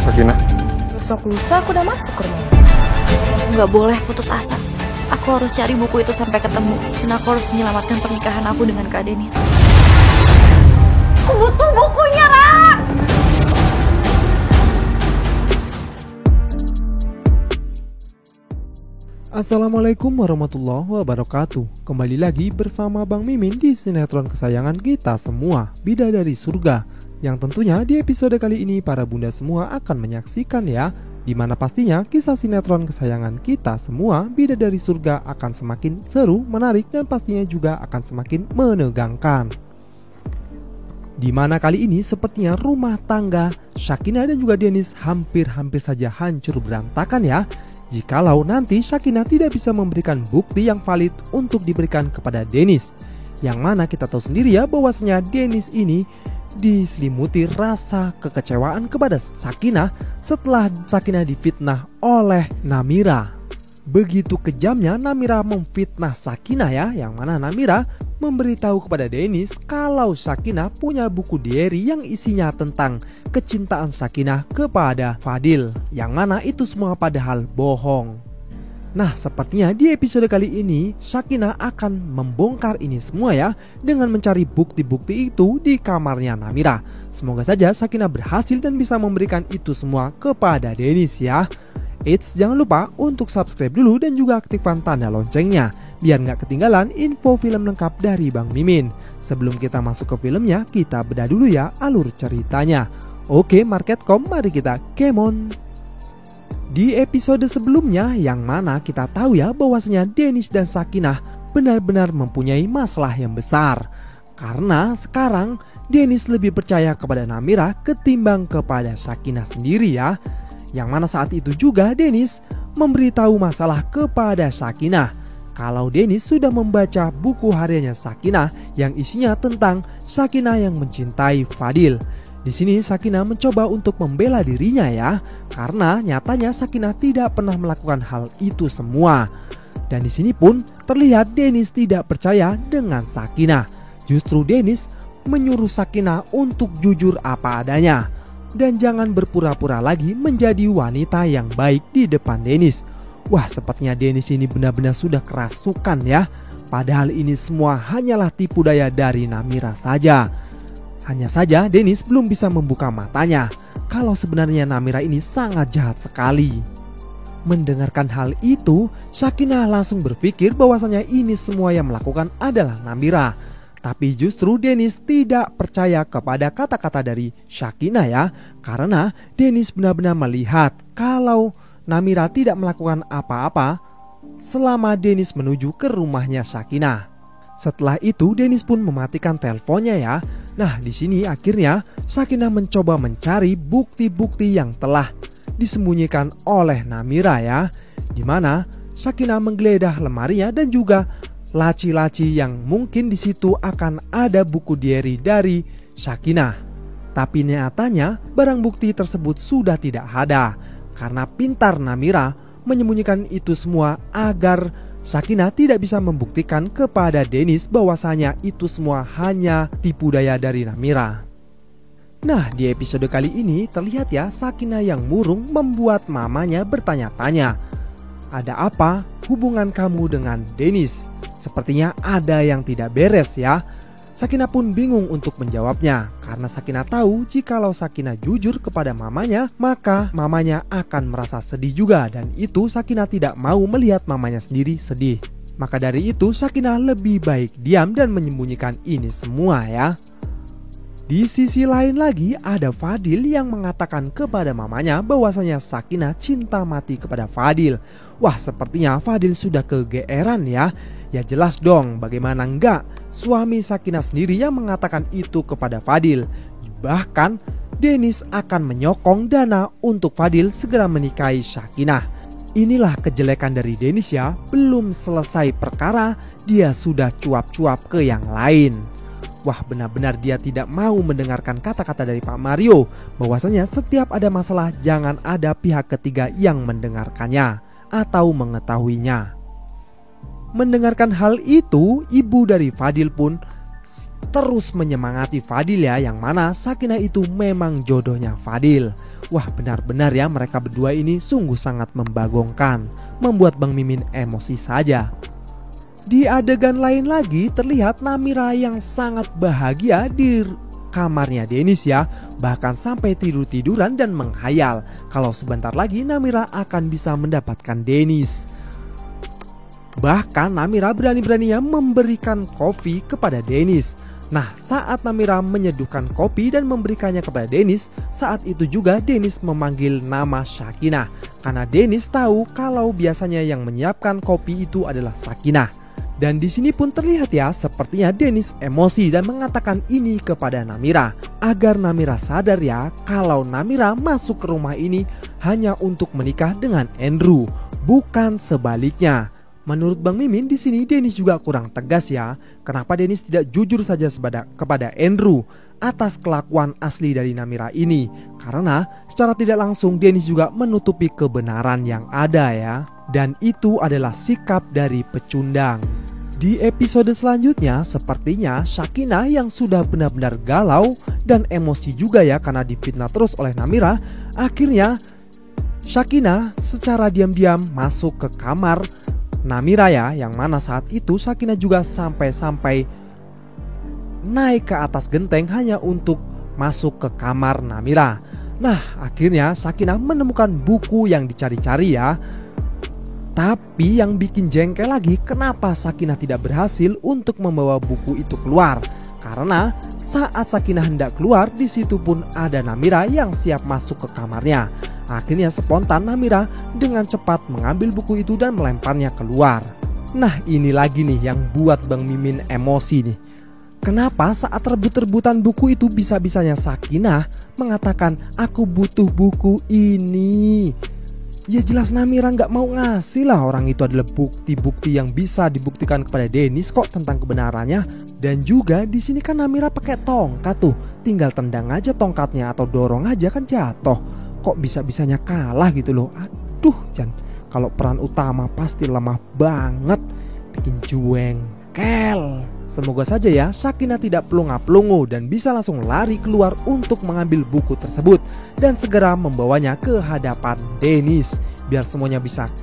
Sakinah. Besok lusa aku udah masuk ke rumah. Nggak boleh putus asa. Aku harus cari buku itu sampai ketemu. Dan aku harus menyelamatkan pernikahan aku dengan Kak Denis. Aku butuh bukunya, Ra! Assalamualaikum warahmatullahi wabarakatuh. Kembali lagi bersama Bang Mimin di sinetron kesayangan kita semua, Bidadari Surga. Yang tentunya di episode kali ini para bunda semua akan menyaksikan ya, dimana pastinya kisah sinetron kesayangan kita semua, Bidadari Surga akan semakin seru, menarik, dan pastinya juga akan semakin menegangkan. Dimana kali ini sepertinya rumah tangga Sakinah dan juga Denis hampir saja hancur berantakan ya, jikalau nanti Sakinah tidak bisa memberikan bukti yang valid untuk diberikan kepada Denis. Yang mana kita tahu sendiri ya bahwasanya Denis ini diselimuti rasa kekecewaan kepada Sakinah setelah Sakinah difitnah oleh Namira. Begitu kejamnya Namira memfitnah Sakinah ya, yang mana Namira memberitahu kepada Denis kalau Sakinah punya buku diary yang isinya tentang kecintaan Sakinah kepada Fadil, yang mana itu semua padahal bohong. Nah, sepertinya di episode kali ini Sakinah akan membongkar ini semua ya, dengan mencari bukti-bukti itu di kamarnya Namira. Semoga saja Sakinah berhasil dan bisa memberikan itu semua kepada Denis ya. Eits, jangan lupa untuk subscribe dulu dan juga aktifkan tanda loncengnya, biar nggak ketinggalan info film lengkap dari Bang Mimin. Sebelum kita masuk ke filmnya, kita bedah dulu ya alur ceritanya. Oke, Marketcom, mari kita kemon. Di episode sebelumnya, yang mana kita tahu ya bahwasanya Denis dan Sakinah benar-benar mempunyai masalah yang besar. Karena sekarang Denis lebih percaya kepada Namira ketimbang kepada Sakinah sendiri ya. Yang mana saat itu juga Denis memberitahu masalah kepada Sakinah kalau Denis sudah membaca buku hariannya Sakinah yang isinya tentang Sakinah yang mencintai Fadil. Di sini Sakinah mencoba untuk membela dirinya ya, karena nyatanya Sakinah tidak pernah melakukan hal itu semua. Dan di sini pun terlihat Denis tidak percaya dengan Sakinah. Justru Denis menyuruh Sakinah untuk jujur apa adanya dan jangan berpura-pura lagi menjadi wanita yang baik di depan Denis. Wah, sepertinya Denis ini benar-benar sudah kerasukan ya. Padahal ini semua hanyalah tipu daya dari Namira saja. Hanya saja Denis belum bisa membuka matanya kalau sebenarnya Namira ini sangat jahat sekali. Mendengarkan hal itu, Sakinah langsung berpikir bahwasanya ini semua yang melakukan adalah Namira. Tapi justru Denis tidak percaya kepada kata-kata dari Sakinah ya, karena Denis benar-benar melihat kalau Namira tidak melakukan apa-apa selama Denis menuju ke rumahnya Sakinah. Setelah itu Denis pun mematikan teleponnya ya. Nah, di sini akhirnya Sakinah mencoba mencari bukti-bukti yang telah disembunyikan oleh Namira ya, dimana Sakinah menggeledah lemarinya dan juga laci-laci yang mungkin di situ akan ada buku diary dari Sakinah. Tapi nyatanya barang bukti tersebut sudah tidak ada, karena pintar Namira menyembunyikan itu semua agar Sakinah tidak bisa membuktikan kepada Denis bahwasanya itu semua hanya tipu daya dari Namira. Nah, di episode kali ini terlihat ya Sakinah yang murung membuat mamanya bertanya-tanya, ada apa hubungan kamu dengan Denis? Sepertinya ada yang tidak beres ya. Sakinah pun bingung untuk menjawabnya, karena Sakinah tahu jikalau Sakinah jujur kepada mamanya, maka mamanya akan merasa sedih juga, dan itu Sakinah tidak mau melihat mamanya sendiri sedih. Maka dari itu Sakinah lebih baik diam dan menyembunyikan ini semua ya. Di sisi lain lagi ada Fadil yang mengatakan kepada mamanya bahwasanya Sakinah cinta mati kepada Fadil. Wah, sepertinya Fadil sudah kegeeran ya. Ya jelas dong, bagaimana enggak, suami Sakinah sendiri yang mengatakan itu kepada Fadil. Bahkan Denis akan menyokong dana untuk Fadil segera menikahi Sakinah. Inilah kejelekan dari Denis ya, belum selesai perkara dia sudah cuap-cuap ke yang lain. Wah, benar-benar dia tidak mau mendengarkan kata-kata dari Pak Mario bahwasanya setiap ada masalah jangan ada pihak ketiga yang mendengarkannya atau mengetahuinya. Mendengarkan hal itu, ibu dari Fadil pun terus menyemangati Fadil ya, yang mana Sakinah itu memang jodohnya Fadil. Wah, benar-benar ya mereka berdua ini sungguh sangat membagongkan, membuat Bang Mimin emosi saja. Di adegan lain lagi terlihat Namira yang sangat bahagia di kamarnya Dennis ya. Bahkan sampai tidur-tiduran dan menghayal kalau sebentar lagi Namira akan bisa mendapatkan Dennis. Bahkan Namira berani-beraninya memberikan kopi kepada Dennis. Nah, saat Namira menyeduhkan kopi dan memberikannya kepada Dennis, saat itu juga Dennis memanggil nama Sakinah. Karena Dennis tahu kalau biasanya yang menyiapkan kopi itu adalah Sakinah. Dan di sini pun terlihat ya, sepertinya Dennis emosi dan mengatakan ini kepada Namira. Agar Namira sadar ya, kalau Namira masuk ke rumah ini hanya untuk menikah dengan Andrew, bukan sebaliknya. Menurut Bang Mimin di sini Dennis juga kurang tegas ya. Kenapa Dennis tidak jujur saja kepada Andrew atas kelakuan asli dari Namira ini? Karena secara tidak langsung Dennis juga menutupi kebenaran yang ada ya. Dan itu adalah sikap dari pecundang. Di episode selanjutnya sepertinya Sakinah yang sudah benar-benar galau dan emosi juga ya karena difitnah terus oleh Namira. Akhirnya Sakinah secara diam-diam masuk ke kamar Namira ya, yang mana saat itu Sakinah juga sampai naik ke atas genteng hanya untuk masuk ke kamar Namira. Nah, akhirnya Sakinah menemukan buku yang dicari-cari ya. Tapi yang bikin jengkel lagi, kenapa Sakinah tidak berhasil untuk membawa buku itu keluar? Karena saat Sakinah hendak keluar, di situ pun ada Namira yang siap masuk ke kamarnya. Akhirnya spontan Namira dengan cepat mengambil buku itu dan melemparnya keluar. Nah, ini lagi nih yang buat Bang Mimin emosi nih. Kenapa saat rebut-rebutan buku itu bisa-bisanya Sakinah mengatakan aku butuh buku ini? Ya jelas Namira nggak mau ngasih lah, orang itu adalah bukti-bukti yang bisa dibuktikan kepada Dennis kok tentang kebenarannya. Dan juga di sini kan Namira pakai tongkat tuh, tinggal tendang aja tongkatnya atau dorong aja kan jatuh. Kok bisa-bisanya kalah gitu loh. Aduh Jan, kalau peran utama pasti lemah banget, bikin jengkel. Semoga saja ya Sakinah tidak pelunga-pelungu dan bisa langsung lari keluar untuk mengambil buku tersebut dan segera membawanya ke hadapan Dennis biar semuanya bisa